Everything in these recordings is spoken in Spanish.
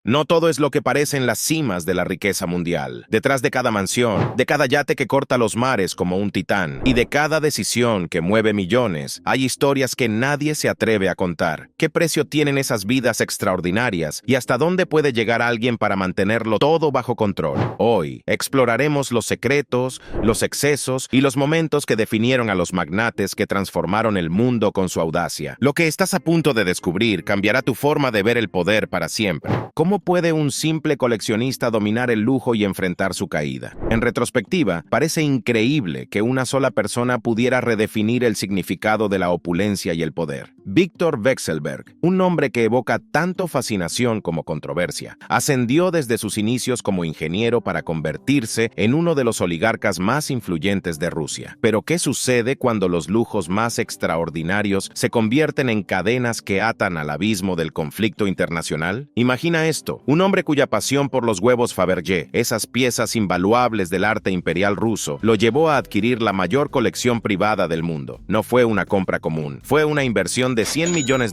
No todo es lo que parece en las cimas de la riqueza mundial. Detrás de cada mansión, de cada yate que corta los mares como un titán, y de cada decisión que mueve millones, hay historias que nadie se atreve a contar. ¿Qué precio tienen esas vidas extraordinarias y hasta dónde puede llegar alguien para mantenerlo todo bajo control? Hoy exploraremos los secretos, los excesos y los momentos que definieron a los magnates que transformaron el mundo con su audacia. Lo que estás a punto de descubrir cambiará tu forma de ver el poder para siempre. ¿Cómo puede un simple coleccionista dominar el lujo y enfrentar su caída? En retrospectiva, parece increíble que una sola persona pudiera redefinir el significado de la opulencia y el poder. Victor Vekselberg, un nombre que evoca tanto fascinación como controversia, ascendió desde sus inicios como ingeniero para convertirse en uno de los oligarcas más influyentes de Rusia. Pero ¿qué sucede cuando los lujos más extraordinarios se convierten en cadenas que atan al abismo del conflicto internacional? Imagina esto, un hombre cuya pasión por los huevos Fabergé, esas piezas invaluables del arte imperial ruso, lo llevó a adquirir la mayor colección privada del mundo. No fue una compra común, fue una inversión de $100 millones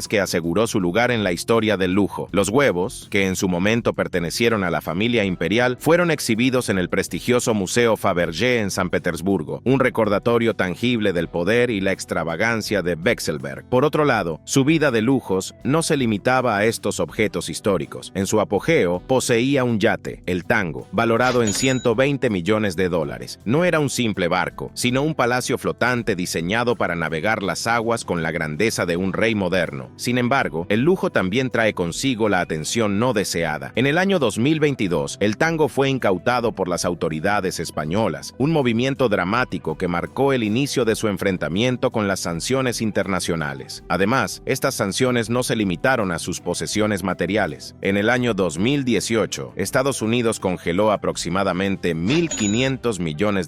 que aseguró su lugar en la historia del lujo. Los huevos, que en su momento pertenecieron a la familia imperial, fueron exhibidos en el prestigioso Museo Fabergé en San Petersburgo, un recordatorio tangible del poder y la extravagancia de Vekselberg. Por otro lado, su vida de lujos no se limitaba a estos objetos históricos. En su apogeo, poseía un yate, el Tango, valorado en $120 millones. No era un simple barco, sino un palacio flotante diseñado para navegar las aguas con la grandeza de un rey moderno. Sin embargo, el lujo también trae consigo la atención no deseada. En el año 2022, el Tango fue incautado por las autoridades españolas, un movimiento dramático que marcó el inicio de su enfrentamiento con las sanciones internacionales. Además, estas sanciones no se limitaron a sus posesiones materiales. En el año 2018, Estados Unidos congeló aproximadamente $1.500 millones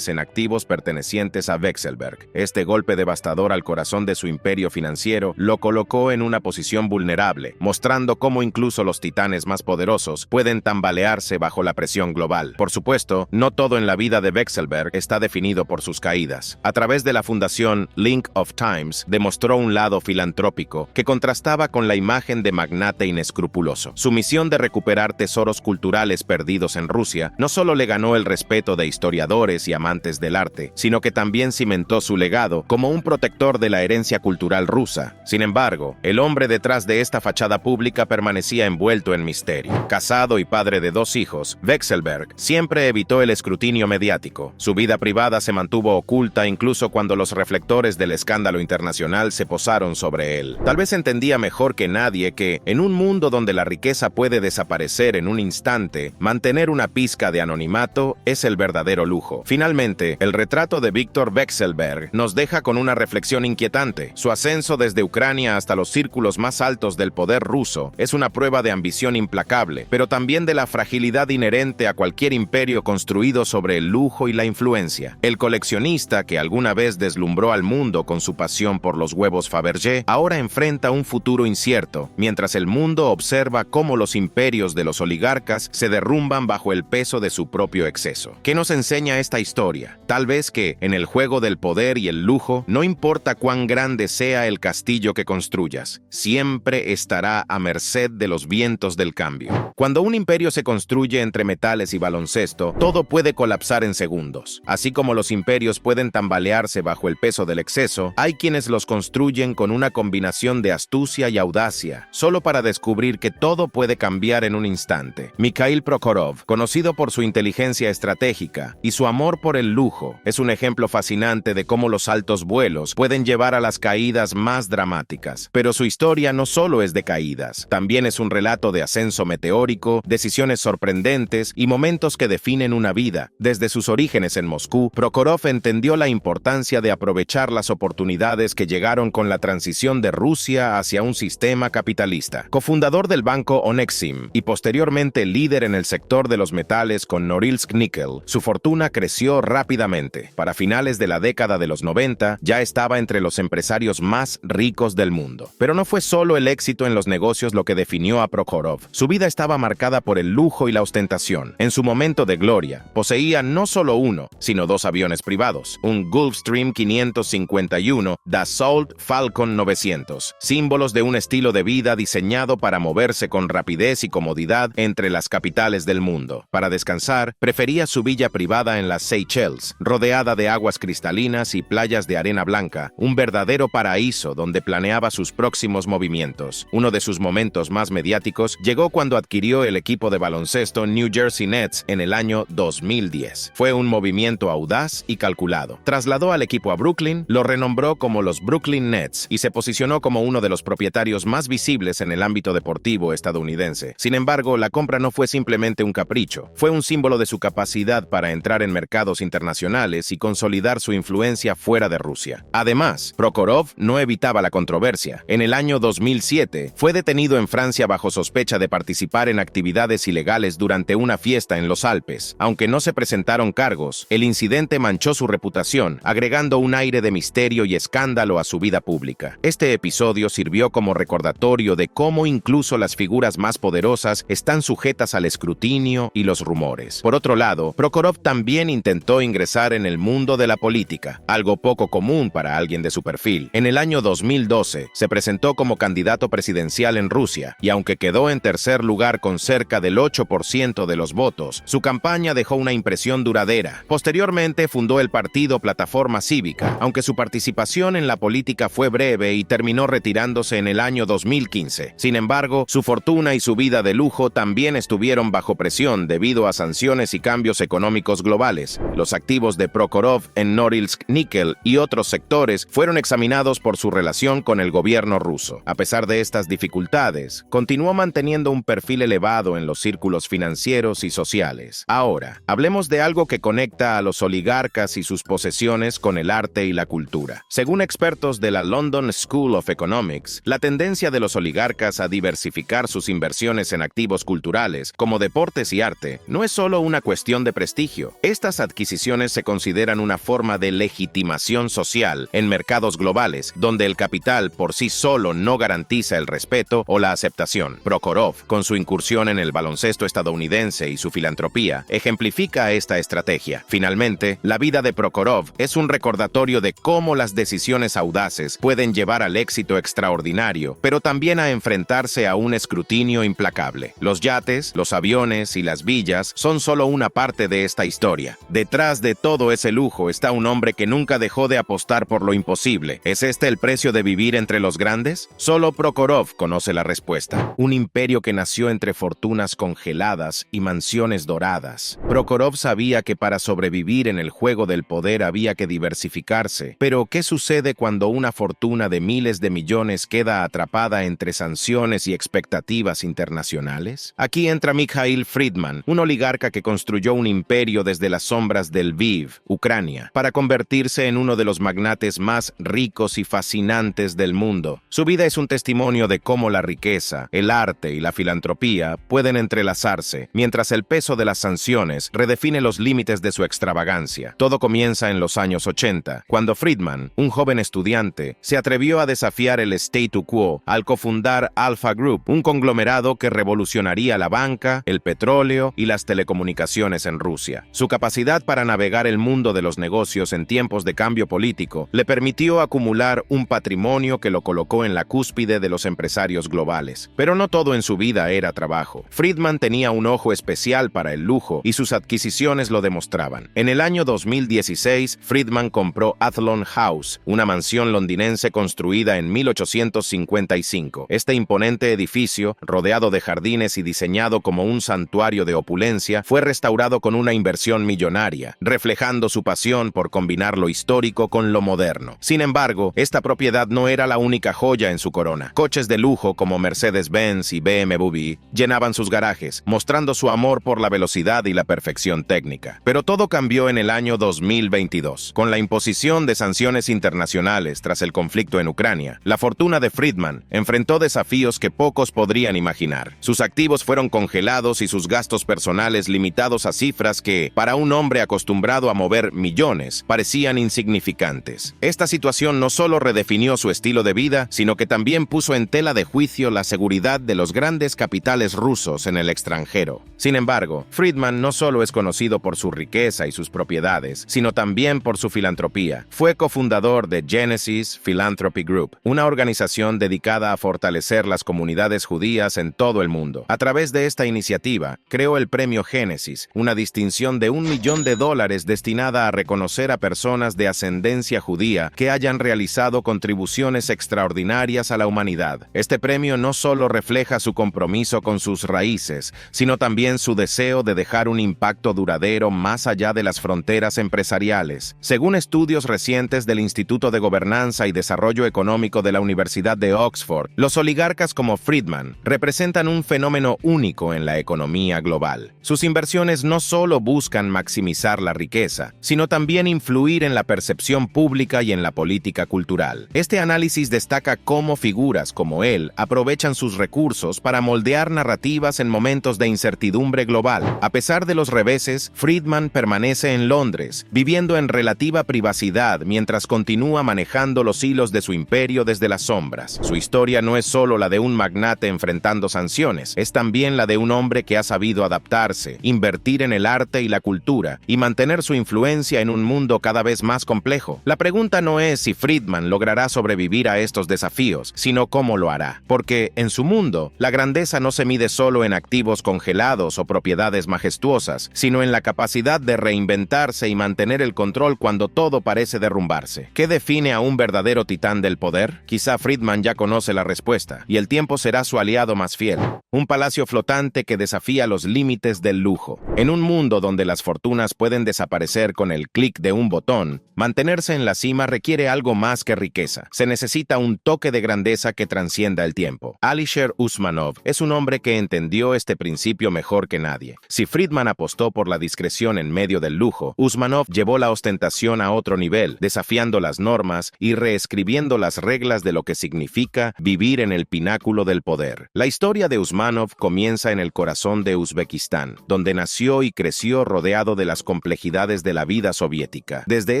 en activos pertenecientes a Vekselberg. Este golpe devastador al corazón de su imperio financiero lo colocó en una posición vulnerable, mostrando cómo incluso los titanes más poderosos pueden tambalearse bajo la presión global. Por supuesto, no todo en la vida de Vekselberg está definido por sus caídas. A través de la fundación Link of Times, demostró un lado filantrópico que contrastaba con la imagen de magnate inescrupuloso. Su misión de recuperar tesoros culturales perdidos en Rusia no solo le ganó el respeto de historiadores y amantes del arte, sino que también cimentó su legado como un protector de la herencia cultural rusa. Sin embargo, el hombre detrás de esta fachada pública permanecía envuelto en misterio. Casado y padre de 2 hijos, Vekselberg siempre evitó el escrutinio mediático. Su vida privada se mantuvo oculta incluso cuando los reflectores del escándalo internacional se posaron sobre él. Tal vez entendía mejor que nadie que, en un mundo donde la riqueza puede desaparecer en un instante, mantener una pizca de anonimato es el verdadero lujo. Finalmente, el retrato de Victor Vekselberg nos deja con una reflexión inquietante. Su ascenso desde Ucrania hasta los círculos más altos del poder ruso es una prueba de ambición implacable, pero también de la fragilidad inherente a cualquier imperio construido sobre el lujo y la influencia. El coleccionista que alguna vez deslumbró al mundo con su pasión por los huevos Fabergé ahora enfrenta un futuro incierto, mientras el mundo observa cómo los imperios de los oligarcas se derrumban bajo el peso de su propio exceso. ¿Qué nos enseña esta historia? Tal vez que, en el juego del poder y el lujo, no importa cuán grande sea el castillo que construyas, siempre estará a merced de los vientos del cambio. Cuando un imperio se construye entre metales y baloncesto, todo puede colapsar en segundos. Así como los imperios pueden tambalearse bajo el peso del exceso, hay quienes los construyen con una combinación de astucia y audacia, solo para descubrir que todo puede cambiar en un instante. Mikhail Prokhorov, conocido por su inteligencia estratégica y su amor por el lujo, es un ejemplo fascinante de cómo los altos vuelos pueden llevar a las caídas más dramáticas. Pero su historia no solo es de caídas, también es un relato de ascenso meteórico, decisiones sorprendentes y momentos que definen una vida. Desde sus orígenes en Moscú, Prokhorov entendió la importancia de aprovechar las oportunidades que llegaron con la transición de Rusia hacia un sistema capitalista. Cofundador del banco Onexim y posteriormente líder en el sector de los metales con Norilsk Nickel, su fortuna creció rápidamente. Para finales de la década de los 90, ya estaba entre los empresarios más ricos del mundo. Pero no fue solo el éxito en los negocios lo que definió a Prokhorov. Su vida estaba marcada por el lujo y la ostentación. En su momento de gloria, poseía no solo uno, sino dos aviones privados, un Gulfstream 551 Dassault Falcon 900, símbolos de un estilo de vida diseñado para moverse con rapidez y comodidad entre las capitales del mundo. Para descansar, prefería su villa privada en las Seychelles, rodeada de aguas cristalinas y playas de arena blanca, un verdadero paraíso donde planeaba sus próximos movimientos. Uno de sus momentos más mediáticos llegó cuando adquirió el equipo de baloncesto New Jersey Nets en el año 2010. Fue un movimiento audaz y calculado. Trasladó al equipo a Brooklyn, lo renombró como los Brooklyn Nets y se posicionó como uno de los propietarios más visibles en el ámbito deportivo estadounidense. Sin embargo, la compra no fue simplemente un capricho. Fue un símbolo de su capacidad para entrar en mercados internacionales y consolidar su influencia fuera de Rusia. Además, Prokhorov no evitaba la controversia. En el año 2007, fue detenido en Francia bajo sospecha de participar en actividades ilegales durante una fiesta en los Alpes. Aunque no se presentaron cargos, el incidente manchó su reputación, agregando un aire de misterio y escándalo a su vida pública. Este episodio sirvió como recordatorio de cómo incluso las figuras más poderosas están sujetas al escrutinio y los rumores. Por otro lado, Prokhorov también intentó ingresar en el mundo de la política, algo poco común para alguien de su perfil. En el año 2012, se presentó como candidato presidencial en Rusia, y aunque quedó en tercer lugar con cerca del 8% de los votos, su campaña dejó una impresión duradera. Posteriormente, fundó el partido Plataforma Cívica, aunque su participación en la política fue breve y terminó retirándose en el año 2015. Sin embargo, su fortuna y su vida de lujo también estuvieron bajo presión debido a sanciones y cambios económicos globales. Los activos de Prokhorov en Norilsk Nickel y otros sectores fueron examinados por su relación con el gobierno ruso. A pesar de estas dificultades, continuó manteniendo un perfil elevado en los círculos financieros y sociales. Ahora, hablemos de algo que conecta a los oligarcas y sus posesiones con el arte y la cultura. Según expertos de la London School of Economics, la tendencia de los oligarcas a diversificar sus inversiones en activos culturales, como deportes y arte, no es solo una cuestión de prestigio. Estas adquisiciones se consideran una forma de legitimación social en mercados globales, donde el capital por sí solo no garantiza el respeto o la aceptación. Prokhorov, con su incursión en el baloncesto estadounidense y su filantropía, ejemplifica esta estrategia. Finalmente, la vida de Prokhorov es un recordatorio de cómo las decisiones audaces pueden llevar al éxito extraordinario, pero también a enfrentarse a un escrutinio implacable. Los yates, los aviones y las villas son solo una parte de esta historia. Detrás de todo ese lujo está un hombre que nunca dejó de apostar por lo imposible. ¿Es este el precio de vivir entre los grandes? Solo Prokhorov conoce la respuesta. Un imperio que nació entre fortunas congeladas y mansiones doradas. Prokhorov sabía que para sobrevivir en el juego del poder había que diversificarse. Pero, ¿qué sucede cuando una fortuna de miles de millones queda atrapada entre sanciones y expectativas internacionales? Aquí entra Mikhail Fridman, un oligarca que construyó un imperio desde las sombras del Lviv, Ucrania, para convertirse en uno de los magnates más ricos y fascinantes del mundo. Su vida es un testimonio de cómo la riqueza, el arte y la filantropía pueden entrelazarse, mientras el peso de las sanciones redefine los límites de su extravagancia. Todo comienza en los años 80, cuando Fridman, un joven estudiante, se atrevió a desafiar el statu quo al cofundar Alpha Group, un conglomerado que revolucionaría la banca, el petróleo y las telecomunicaciones en Rusia. Su capacidad para navegar el mundo de los negocios en tiempos de cambio político le permitió acumular un patrimonio que lo colocó en la cúspide de los empresarios globales. Pero no todo en su vida era trabajo. Fridman tenía un ojo especial para el lujo y sus adquisiciones lo demostraban. En el año 2016, Fridman compró Athlone House, una mansión londinense construida en 1855. Este imponente edificio, rodeado de jardines y diseñado como un santuario de opulencia, fue restaurado con una inversión millonaria, reflejando su pasión por combinar lo histórico con lo moderno. Sin embargo, esta propiedad no era la única joya en su corona. Coches de lujo como Mercedes-Benz y BMW llenaban sus garajes, mostrando su amor por la velocidad y la perfección técnica. Pero todo cambió en el año 2022. Con la imposición de sanciones internacionales tras el conflicto en Ucrania, la fortuna de Fridman enfrentó desafíos que pocos podrían imaginar. Sus activos fueron congelados y sus gastos personales limitados a cifras que, para un hombre acostumbrado a mover millones, parecían insignificantes. Esta situación no solo solo redefinió su estilo de vida, sino que también puso en tela de juicio la seguridad de los grandes capitales rusos en el extranjero. Sin embargo, Friedman no solo es conocido por su riqueza y sus propiedades, sino también por su filantropía. Fue cofundador de Genesis Philanthropy Group, una organización dedicada a fortalecer las comunidades judías en todo el mundo. A través de esta iniciativa, creó el Premio Génesis, una distinción de $1 millón destinada a reconocer a personas de ascendencia judía que hayan realizado contribuciones extraordinarias a la humanidad. Este premio no solo refleja su compromiso con sus raíces, sino también su deseo de dejar un impacto duradero más allá de las fronteras empresariales. Según estudios recientes del Instituto de Gobernanza y Desarrollo Económico de la Universidad de Oxford, los oligarcas como Friedman representan un fenómeno único en la economía global. Sus inversiones no solo buscan maximizar la riqueza, sino también influir en la percepción pública y en la política cultural. Este análisis destaca cómo figuras como él aprovechan sus recursos para moldear narrativas en momentos de incertidumbre global. A pesar de los reveses, Friedman permanece en Londres, viviendo en relativa privacidad mientras continúa manejando los hilos de su imperio desde las sombras. Su historia no es solo la de un magnate enfrentando sanciones, es también la de un hombre que ha sabido adaptarse, invertir en el arte y la cultura, y mantener su influencia en un mundo cada vez más complejo. La pregunta no es si Friedman logrará sobrevivir a estos desafíos, sino cómo lo hará. Porque, en su mundo, la grandeza no se mide solo en activos congelados o propiedades majestuosas, sino en la capacidad de reinventarse y mantener el control cuando todo parece derrumbarse. ¿Qué define a un verdadero titán del poder? Quizá Friedman ya conoce la respuesta, y el tiempo será su aliado más fiel. Un palacio flotante que desafía los límites del lujo. En un mundo donde las fortunas pueden desaparecer con el clic de un botón, mantenerse en la cima requiere algo más que riqueza. Se necesita un toque de grandeza que transcienda el tiempo. Alisher Usmanov es un hombre que entendió este principio mejor que nadie. Si Friedman apostó por la discreción en medio del lujo, Usmanov llevó la ostentación a otro nivel, desafiando las normas y reescribiendo las reglas de lo que significa vivir en el pináculo del poder. La historia de Usmanov comienza en el corazón de Uzbekistán, donde nació y creció rodeado de las complejidades de la vida soviética. Desde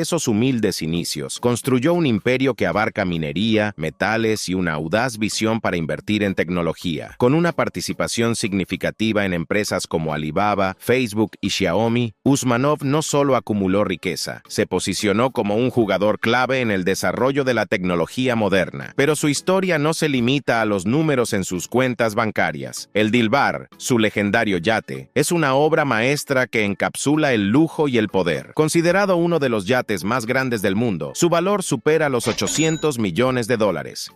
esos humildes inicios, construyó un imperio que abarca minería, metales y una audaz visión para invertir en tecnología. Con una participación significativa en empresas como Alibaba, Facebook y Xiaomi, Usmanov no solo acumuló riqueza, se posicionó como un jugador clave en el desarrollo de la tecnología moderna. Pero su historia no se limita a los números en sus cuentas bancarias. El Dilbar, su legendario yate, es una obra maestra que encapsula el lujo y el poder. Considerado uno de los yates más grandes del mundo, su valor supera los $800 millones.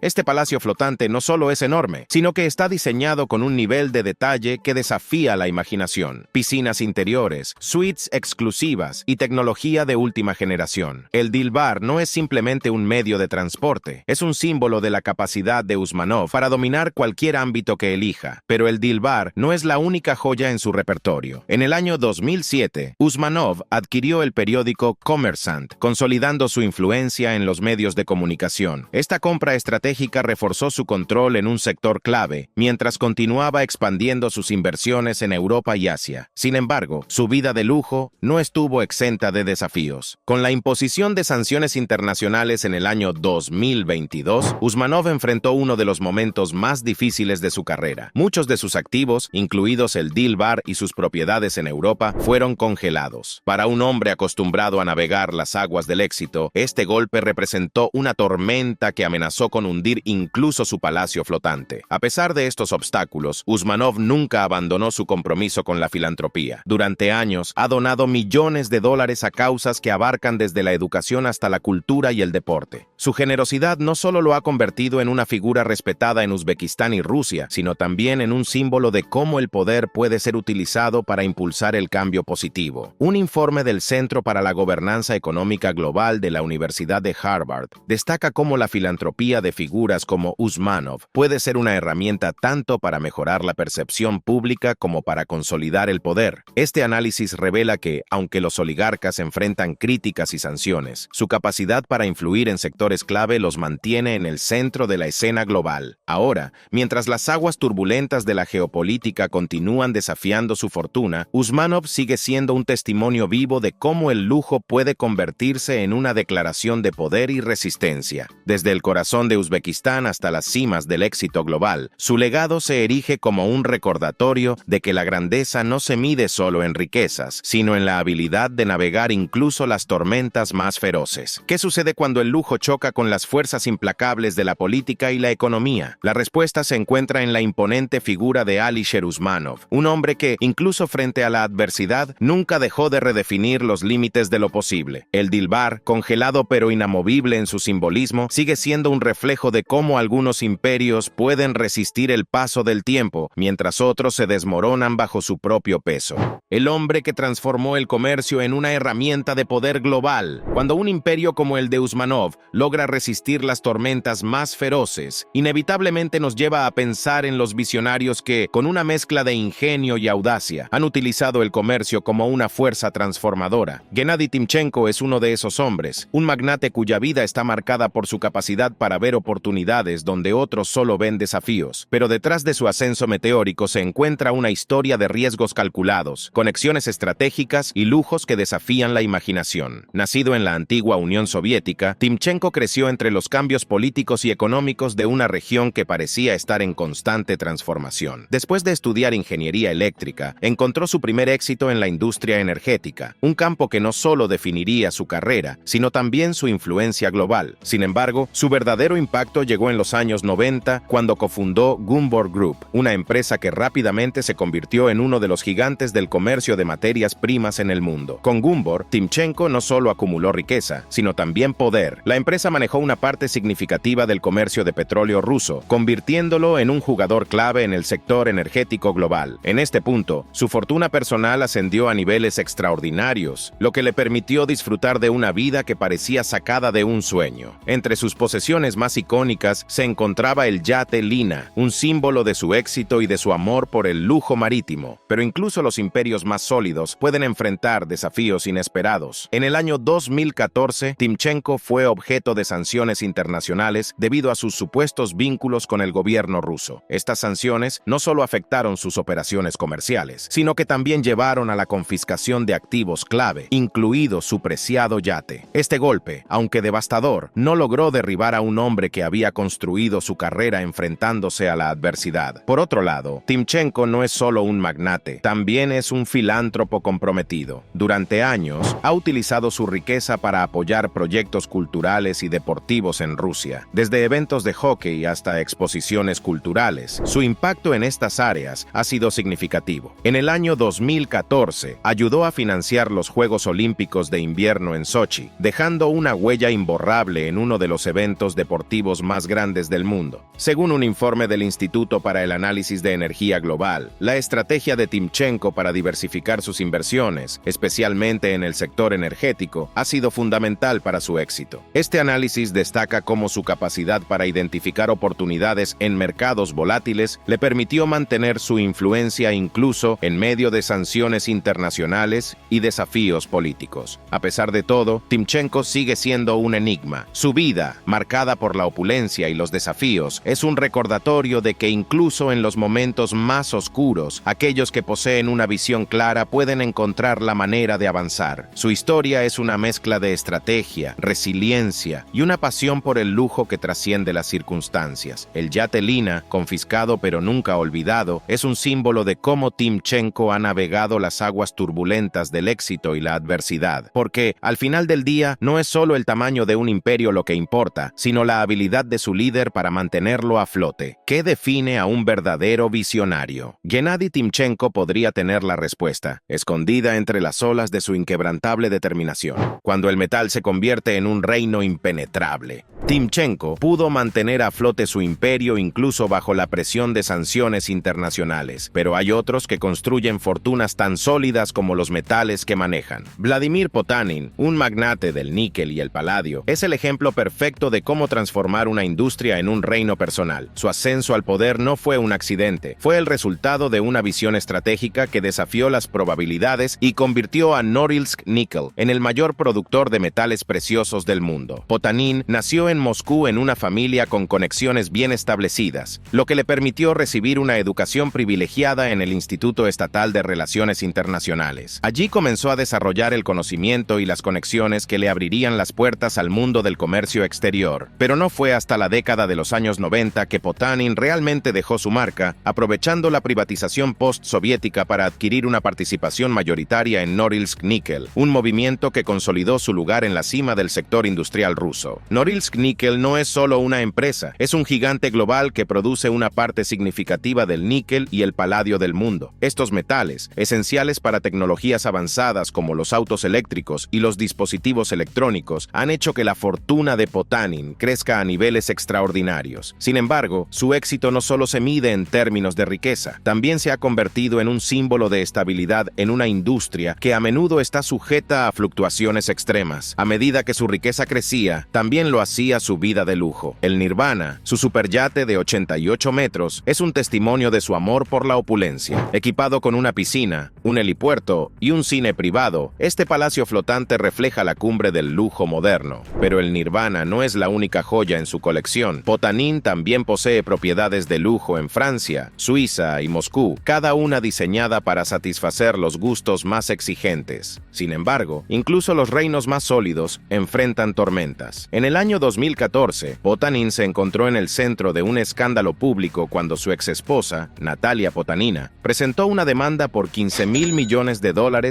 Este palacio flotante no solo es enorme, sino que está diseñado con un nivel de detalle que desafía la imaginación. Piscinas interiores, suites exclusivas y tecnología de última generación. El Dilbar no es simplemente un medio de transporte, es un símbolo de la capacidad de Usmanov para dominar cualquier ámbito que elija. Pero el Dilbar no es la única joya en su repertorio. En el año 2007, Usmanov adquirió el periódico Kommersant, consolidando su influencia en los medios de comunicación. Esta compra estratégica reforzó su control en un sector clave, mientras continuaba expandiendo sus inversiones en Europa y Asia. Sin embargo, su vida de lujo no estuvo exenta de desafíos. Con la imposición de sanciones internacionales en el año 2022, Usmanov enfrentó uno de los momentos más difíciles de su carrera. Muchos de sus activos, incluidos el Dilbar y sus propiedades en Europa, fueron congelados. Para un hombre acostumbrado a navegar las aguas del éxito, este golpe representó una tormenta que amenazó con hundir incluso su palacio flotante. A pesar de estos obstáculos, Usmanov nunca abandonó su compromiso con la filantropía. Durante años, ha donado millones de dólares a causas que abarcan desde la educación hasta la cultura y el deporte. Su generosidad no solo lo ha convertido en una figura respetada en Uzbekistán y Rusia, sino también en un símbolo de cómo el poder puede ser utilizado para impulsar el cambio positivo. Un informe del Centro para la Gobernanza Económica Global de la Universidad de Harvard destaca cómo la filantropía de figuras como Usmanov puede ser una herramienta tanto para mejorar la percepción pública como para consolidar el poder. Este análisis revela que, aunque los oligarcas enfrentan críticas y sanciones, su capacidad para influir en sectores clave los mantiene en el centro de la escena global. Ahora, mientras las aguas turbulentas de la geopolítica continúan desafiando su fortuna, Usmanov sigue siendo un testimonio vivo de cómo el lujo puede convertirse en una declaración de poder y responsabilidad. resistencia. Desde el corazón de Uzbekistán hasta las cimas del éxito global, su legado se erige como un recordatorio de que la grandeza no se mide solo en riquezas, sino en la habilidad de navegar incluso las tormentas más feroces. ¿Qué sucede cuando el lujo choca con las fuerzas implacables de la política y la economía? La respuesta se encuentra en la imponente figura de Alisher Usmanov, un hombre que, incluso frente a la adversidad, nunca dejó de redefinir los límites de lo posible. El Dilbar, congelado pero inamovible en su simbolismo, sigue siendo un reflejo de cómo algunos imperios pueden resistir el paso del tiempo, mientras otros se desmoronan bajo su propio peso. El hombre que transformó el comercio en una herramienta de poder global. Cuando un imperio como el de Usmanov logra resistir las tormentas más feroces, inevitablemente nos lleva a pensar en los visionarios que, con una mezcla de ingenio y audacia, han utilizado el comercio como una fuerza transformadora. Gennady Timchenko es uno de esos hombres, un magnate cuya vida está marcada por su capacidad para ver oportunidades donde otros solo ven desafíos. Pero detrás de su ascenso meteórico se encuentra una historia de riesgos calculados, conexiones estratégicas y lujos que desafían la imaginación. Nacido en la antigua Unión Soviética, Timchenko creció entre los cambios políticos y económicos de una región que parecía estar en constante transformación. Después de estudiar ingeniería eléctrica, encontró su primer éxito en la industria energética, un campo que no solo definiría su carrera, sino también su influencia global. Sin embargo, su verdadero impacto llegó en los años 90, cuando cofundó Gumbor Group, una empresa que rápidamente se convirtió en uno de los gigantes del comercio de materias primas en el mundo. Con Gumbor, Timchenko no solo acumuló riqueza, sino también poder. La empresa manejó una parte significativa del comercio de petróleo ruso, convirtiéndolo en un jugador clave en el sector energético global. En este punto, su fortuna personal ascendió a niveles extraordinarios, lo que le permitió disfrutar de una vida que parecía sacada de un sueño. Entre sus posesiones más icónicas se encontraba el yate Lina, un símbolo de su éxito y de su amor por el lujo marítimo. Pero incluso los imperios más sólidos pueden enfrentar desafíos inesperados. En el año 2014, Timchenko fue objeto de sanciones internacionales debido a sus supuestos vínculos con el gobierno ruso. Estas sanciones no solo afectaron sus operaciones comerciales, sino que también llevaron a la confiscación de activos clave, incluido su preciado yate. Este golpe, aunque devastador, no logró derribar a un hombre que había construido su carrera enfrentándose a la adversidad. Por otro lado, Timchenko no es solo un magnate, también es un filántropo comprometido. Durante años, ha utilizado su riqueza para apoyar proyectos culturales y deportivos en Rusia, desde eventos de hockey hasta exposiciones culturales. Su impacto en estas áreas ha sido significativo. En el año 2014, ayudó a financiar los Juegos Olímpicos de Invierno en Sochi, dejando una huella imborrable en uno de los eventos deportivos más grandes del mundo. Según un informe del Instituto para el Análisis de Energía Global, la estrategia de Timchenko para diversificar sus inversiones, especialmente en el sector energético, ha sido fundamental para su éxito. Este análisis destaca cómo su capacidad para identificar oportunidades en mercados volátiles le permitió mantener su influencia incluso en medio de sanciones internacionales y desafíos políticos. A pesar de todo, Timchenko sigue siendo un enigma. Su vida, marcada por la opulencia y los desafíos, es un recordatorio de que incluso en los momentos más oscuros, aquellos que poseen una visión clara pueden encontrar la manera de avanzar. Su historia es una mezcla de estrategia, resiliencia y una pasión por el lujo que trasciende las circunstancias. El yate Lina, confiscado pero nunca olvidado, es un símbolo de cómo Timchenko ha navegado las aguas turbulentas del éxito y la adversidad. Porque, al final del día, no es solo el tamaño de un imperio lo que importa, sino la habilidad de su líder para mantenerlo a flote. ¿Qué define a un verdadero visionario? Gennady Timchenko podría tener la respuesta, escondida entre las olas de su inquebrantable determinación. Cuando el metal se convierte en un reino impenetrable, Timchenko pudo mantener a flote su imperio incluso bajo la presión de sanciones internacionales, pero hay otros que construyen fortunas tan sólidas como los metales que manejan. Vladimir Potanin, un magnate del níquel y el paladio, es el ejemplo perfecto de cómo transformar una industria en un reino personal. Su ascenso al poder no fue un accidente, fue el resultado de una visión estratégica que desafió las probabilidades y convirtió a Norilsk Nickel en el mayor productor de metales preciosos del mundo. Potanin nació en Moscú en una familia con conexiones bien establecidas, lo que le permitió recibir una educación privilegiada en el Instituto Estatal de Relaciones Internacionales. Allí comenzó a desarrollar el conocimiento y las conexiones que le abrirían las puertas al mundo mundo del comercio exterior. Pero no fue hasta la década de los años 90 que Potanin realmente dejó su marca, aprovechando la privatización post-soviética para adquirir una participación mayoritaria en Norilsk Nickel, un movimiento que consolidó su lugar en la cima del sector industrial ruso. Norilsk Nickel no es solo una empresa, es un gigante global que produce una parte significativa del níquel y el paladio del mundo. Estos metales, esenciales para tecnologías avanzadas como los autos eléctricos y los dispositivos electrónicos, han hecho que la fortuna de Potanin crezca a niveles extraordinarios. Sin embargo, su éxito no solo se mide en términos de riqueza, también se ha convertido en un símbolo de estabilidad en una industria que a menudo está sujeta a fluctuaciones extremas. A medida que su riqueza crecía, también lo hacía su vida de lujo. El Nirvana, su superyate de 88 metros, es un testimonio de su amor por la opulencia. Equipado con una piscina, un helipuerto y un cine privado, este palacio flotante refleja la cumbre del lujo moderno. Pero el Nirvana no es la única joya en su colección. Potanin también posee propiedades de lujo en Francia, Suiza y Moscú, cada una diseñada para satisfacer los gustos más exigentes. Sin embargo, incluso los reinos más sólidos enfrentan tormentas. En el año 2014, Potanin se encontró en el centro de un escándalo público cuando su exesposa, Natalia Potanina, presentó una demanda por $15.000 millones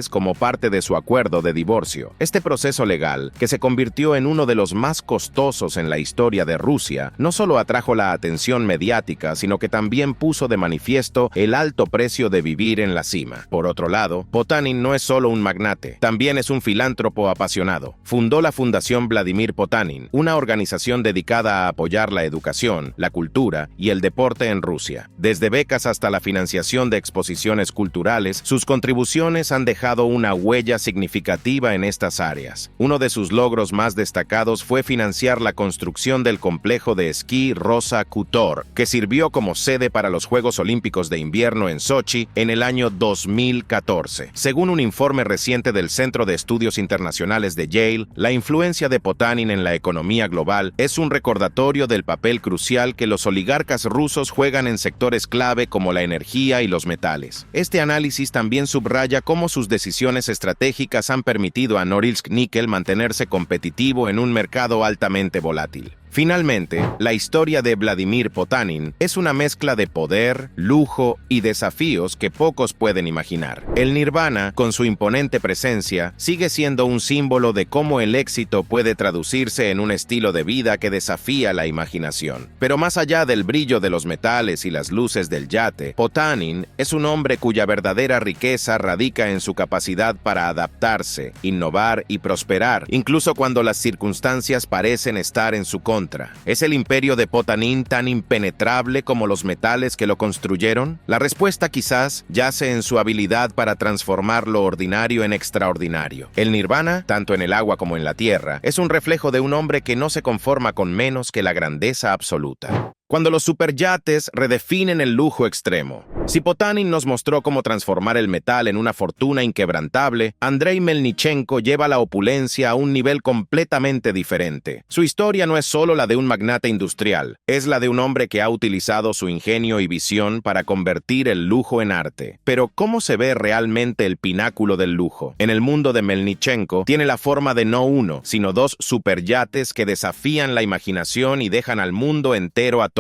como parte de su acuerdo de divorcio. Este proceso legal, que se convirtió en uno de los más costosos en la historia de Rusia, no solo atrajo la atención mediática, sino que también puso de manifiesto el alto precio de vivir en la cima. Por otro lado, Potanin no es solo un magnate, también es un filántropo apasionado. Fundó la Fundación Vladimir Potanin, una organización dedicada a apoyar la educación, la cultura y el deporte en Rusia. Desde becas hasta la financiación de exposiciones culturales, sus contribuciones han dejado una huella significativa en estas áreas. Uno de sus logros más destacados fue financiar la construcción del complejo de esquí Rosa Khutor, que sirvió como sede para los Juegos Olímpicos de Invierno en Sochi en el año 2014. Según un informe reciente del Centro de Estudios Internacionales de Yale, la influencia de Potanin en la economía global es un recordatorio del papel crucial que los oligarcas rusos juegan en sectores clave como la energía y los metales. Este análisis también subraya cómo sus decisiones estratégicas han permitido a Norilsk Nickel mantenerse competitivo en un mercado altamente volátil. Finalmente, la historia de Vladimir Potanin es una mezcla de poder, lujo y desafíos que pocos pueden imaginar. El Nirvana, con su imponente presencia, sigue siendo un símbolo de cómo el éxito puede traducirse en un estilo de vida que desafía la imaginación. Pero más allá del brillo de los metales y las luces del yate, Potanin es un hombre cuya verdadera riqueza radica en su capacidad para adaptarse, innovar y prosperar, incluso cuando las circunstancias parecen estar en su contra. ¿Es el imperio de Potanin tan impenetrable como los metales que lo construyeron? La respuesta quizás yace en su habilidad para transformar lo ordinario en extraordinario. El Nirvana, tanto en el agua como en la tierra, es un reflejo de un hombre que no se conforma con menos que la grandeza absoluta. Cuando los superyates redefinen el lujo extremo. Si Potanin nos mostró cómo transformar el metal en una fortuna inquebrantable, Andrei Melnichenko lleva la opulencia a un nivel completamente diferente. Su historia no es solo la de un magnate industrial, es la de un hombre que ha utilizado su ingenio y visión para convertir el lujo en arte. Pero, ¿cómo se ve realmente el pináculo del lujo? En el mundo de Melnichenko, tiene la forma de no uno, sino dos superyates que desafían la imaginación y dejan al mundo entero atónito.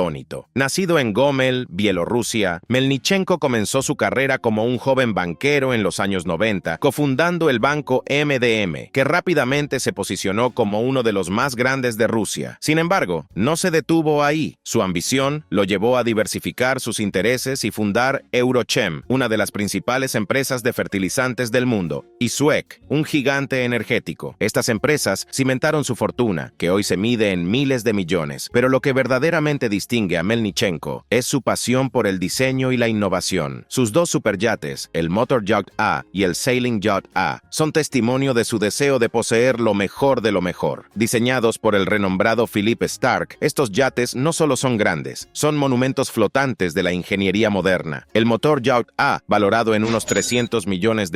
Nacido en Gomel, Bielorrusia, Melnichenko comenzó su carrera como un joven banquero en los años 90, cofundando el banco MDM, que rápidamente se posicionó como uno de los más grandes de Rusia. Sin embargo, no se detuvo ahí. Su ambición lo llevó a diversificar sus intereses y fundar Eurochem, una de las principales empresas de fertilizantes del mundo, y Suez, un gigante energético. Estas empresas cimentaron su fortuna, que hoy se mide en miles de millones, pero lo que verdaderamente distingue a Melnichenko es su pasión por el diseño y la innovación. Sus dos superyates, el Motor Yacht A y el Sailing Yacht A, son testimonio de su deseo de poseer lo mejor de lo mejor. Diseñados por el renombrado Philippe Starck, estos yates no solo son grandes, son monumentos flotantes de la ingeniería moderna. El Motor Yacht A, valorado en unos $300 millones,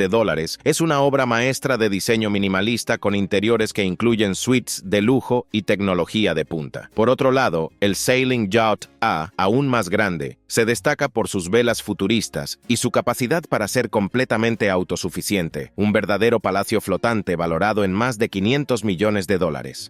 es una obra maestra de diseño minimalista con interiores que incluyen suites de lujo y tecnología de punta. Por otro lado, el Sailing Yacht Yacht A, aún más grande, se destaca por sus velas futuristas y su capacidad para ser completamente autosuficiente, un verdadero palacio flotante valorado en más de $500 millones.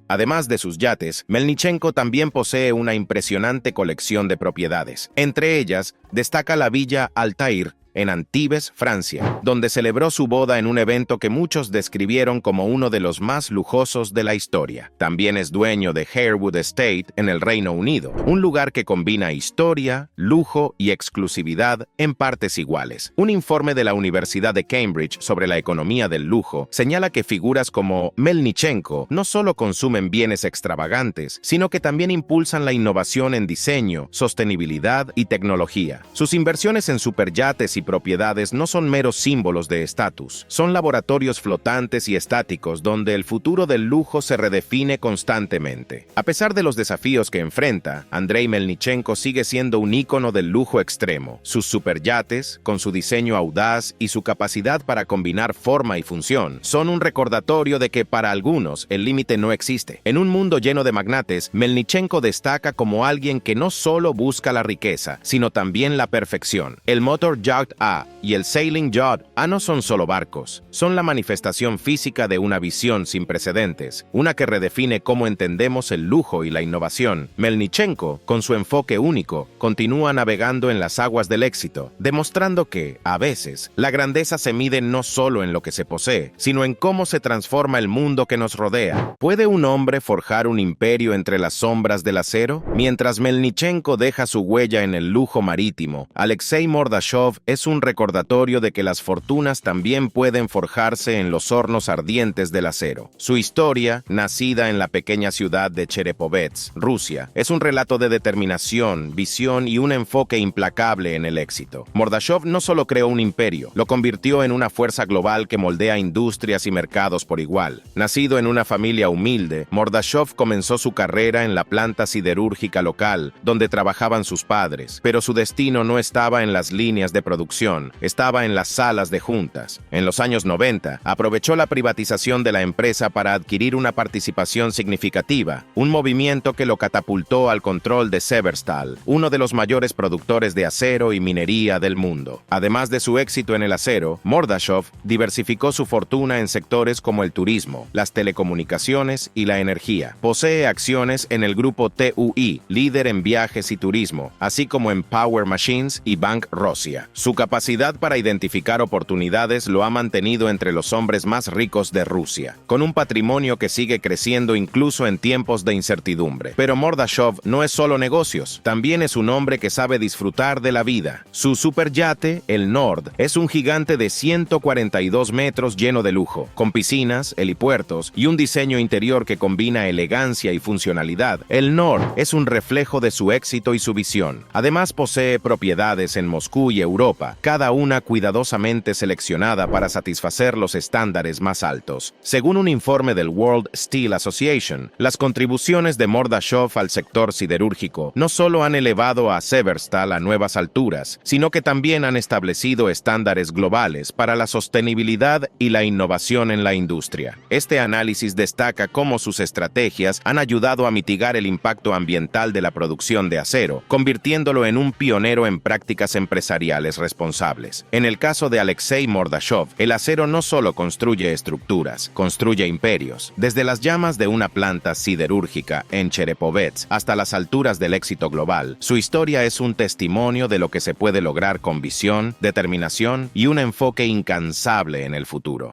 Además de sus yates, Melnichenko también posee una impresionante colección de propiedades. Entre ellas, destaca la Villa Altair, en Antibes, Francia, donde celebró su boda en un evento que muchos describieron como uno de los más lujosos de la historia. También es dueño de Harewood Estate en el Reino Unido, un lugar que combina historia, lujo y exclusividad en partes iguales. Un informe de la Universidad de Cambridge sobre la economía del lujo señala que figuras como Melnichenko no solo consumen bienes extravagantes, sino que también impulsan la innovación en diseño, sostenibilidad y tecnología. Sus inversiones en superyates y propiedades no son meros símbolos de estatus, son laboratorios flotantes y estáticos donde el futuro del lujo se redefine constantemente. A pesar de los desafíos que enfrenta, Andrei Melnichenko sigue siendo un ícono del lujo extremo. Sus superyates, con su diseño audaz y su capacidad para combinar forma y función, son un recordatorio de que para algunos el límite no existe. En un mundo lleno de magnates, Melnichenko destaca como alguien que no solo busca la riqueza, sino también la perfección. El Motor Yacht A y el Sailing Yacht A no son solo barcos, son la manifestación física de una visión sin precedentes, una que redefine cómo entendemos el lujo y la innovación. Melnichenko, con su enfoque único, continúa navegando en las aguas del éxito, demostrando que, a veces, la grandeza se mide no solo en lo que se posee, sino en cómo se transforma el mundo que nos rodea. ¿Puede un hombre forjar un imperio entre las sombras del acero? Mientras Melnichenko deja su huella en el lujo marítimo, Alexei Mordashov es un recordatorio de que las fortunas también pueden forjarse en los hornos ardientes del acero. Su historia, nacida en la pequeña ciudad de Cherepovets, Rusia, es un relato de determinación, visión y un enfoque implacable en el éxito. Mordashov no solo creó un imperio, lo convirtió en una fuerza global que moldea industrias y mercados por igual. Nacido en una familia humilde, Mordashov comenzó su carrera en la planta siderúrgica local, donde trabajaban sus padres, pero su destino no estaba en las líneas de producción, estaba en las salas de juntas. En los años 90, aprovechó la privatización de la empresa para adquirir una participación significativa, un movimiento que lo catapultó al control de Severstal, uno de los mayores productores de acero y minería del mundo. Además de su éxito en el acero, Mordashov diversificó su fortuna en sectores como el turismo, las telecomunicaciones y la energía. Posee acciones en el grupo TUI, líder en viajes y turismo, así como en Power Machines y Bank Rosia. Su capacidad para identificar oportunidades lo ha mantenido entre los hombres más ricos de Rusia, con un patrimonio que sigue creciendo incluso en tiempos de incertidumbre. Pero Mordashov no es solo negocios, también es un hombre que sabe disfrutar de la vida. Su superyate, el Nord, es un gigante de 142 metros lleno de lujo, con piscinas, helipuertos y un diseño interior que combina elegancia y funcionalidad. El Nord es un reflejo de su éxito y su visión. Además posee propiedades en Moscú y Europa, cada una cuidadosamente seleccionada para satisfacer los estándares más altos. Según un informe del World Steel Association, las contribuciones de Mordashov al sector siderúrgico no solo han elevado a Severstal a nuevas alturas, sino que también han establecido estándares globales para la sostenibilidad y la innovación en la industria. Este análisis destaca cómo sus estrategias han ayudado a mitigar el impacto ambiental de la producción de acero, convirtiéndolo en un pionero en prácticas empresariales responsables. En el caso de Alexei Mordashov, el acero no solo construye estructuras, construye imperios. Desde las llamas de una planta siderúrgica en Cherepovets hasta las alturas del éxito global, su historia es un testimonio de lo que se puede lograr con visión, determinación y un enfoque incansable en el futuro.